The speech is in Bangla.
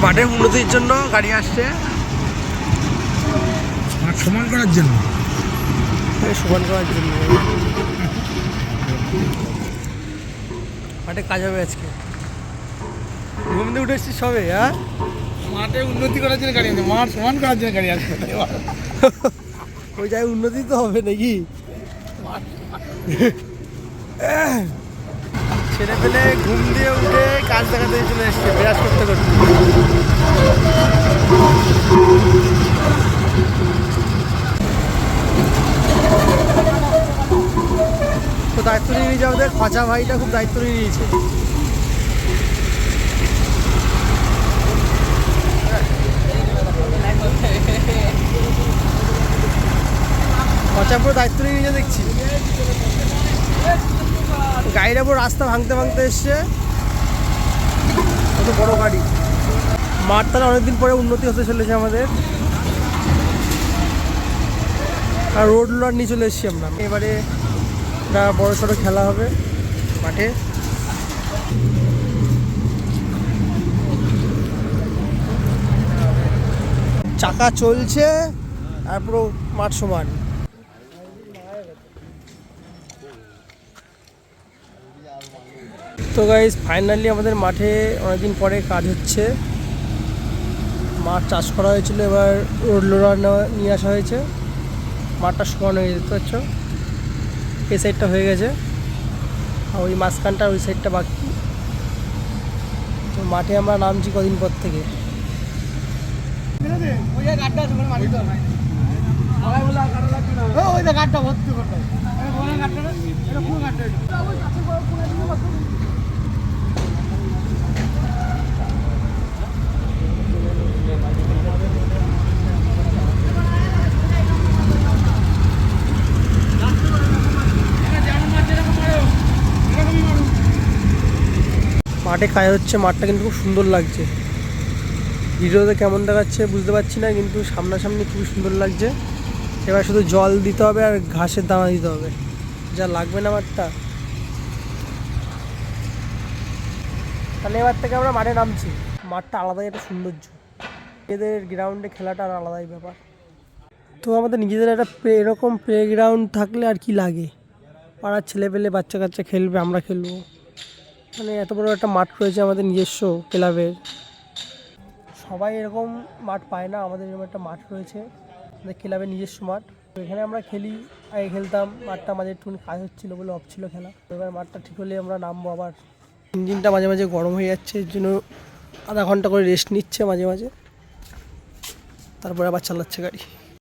মাঠের উন্নতির জন্য গাড়ি আসছে, মাঠ সমান করার জন্য। সমান করার জন্য মাঠে কাজ হবে আজকে। ঘুম দিয়ে উঠে এসছিস সবে? হ্যাঁ, মাঠে উন্নতি করার জন্য গাড়ি আসবে, মাঠ সমান করার জন্য গাড়ি আসবে। ওই জায়গায় উন্নতি তো হবে নাকি? ছেলে পেলে ঘুম দিয়ে উঠে কাজ দেখাতে চলে এসছে, বিরাজ করতে করতে। তো দায়িত্ব নিয়ে নিয়েছে আমাদের খচা ভাইটা, খুব দায়িত্ব নিয়ে নিয়েছে। খচা পুরো দায়িত্ব নিয়ে নিয়েছে দেখছি। গাড়িটা পুরো রাস্তা ভাঙতে ভাঙতে এসছে, কত বড় গাড়ি। মাঠ তাহলে অনেকদিন পরে উন্নতি হতে চলেছে আমাদের। আর রোড লোডার নিয়ে চলে এসেছি আমরা। এবারে বড় সড়ো খেলা হবে মাঠে। চাকা চলছে আর পুরো মাঠ সমান। তো গাইস ফাইনালি আমাদের মাঠে অনেকদিন পরে কাজ হচ্ছে। মাঠ চাষ করা হয়েছিল, এবার রোড লোডার নিয়ে আসা হয়েছে। মাঠটা সমান হয়ে যেতে পারছো, এই সাইডটা হয়ে গেছে আর ওই মাঝখানটা ওই সাইডটা বাকি। তো মাঠে আমরা নামছি কদিন পর থেকে। মাঠে কাজ হচ্ছে, মাঠটা কিন্তু খুব সুন্দর লাগছে। ভিডিওতে কেমন দেখাচ্ছে বুঝতে পারছি না, কিন্তু সামনাসামনি খুব সুন্দর লাগছে। এবার শুধু জল দিতে হবে আর ঘাসের দানা দিতে হবে, যা লাগবে না মাঠটা। তাহলে এবার থেকে আমরা মাঠে নামছি। মাঠটা আলাদাই একটা সৌন্দর্য, এদের গ্রাউন্ডে খেলাটা আর আলাদাই ব্যাপার। তো আমাদের নিজেদের একটা এরকম প্লে গ্রাউন্ড থাকলে আর কি লাগে। পাড়ার ছেলে পেলে বাচ্চা কাচ্চা খেলবে, আমরা খেলবো। মানে এত বড় একটা মাঠ রয়েছে আমাদের নিজস্ব ক্লাবের। সবাই এরকম মাঠ পায় না, আমাদের এরকম একটা মাঠ রয়েছে আমাদের ক্লাবের নিজস্ব মাঠ। তো এখানে আমরা খেলি, আগে খেলতাম। মাঠটা মাঝে একটুখানি কাজ হচ্ছিলো বলে অফ ছিল খেলা। এবার মাঠটা ঠিক হলে আমরা নামবো আবার। ইঞ্জিনটা মাঝে মাঝে গরম হয়ে যাচ্ছে, এর জন্য আধা ঘন্টা করে রেস্ট নিচ্ছে মাঝে মাঝে, তারপরে আবার চালাচ্ছে গাড়ি।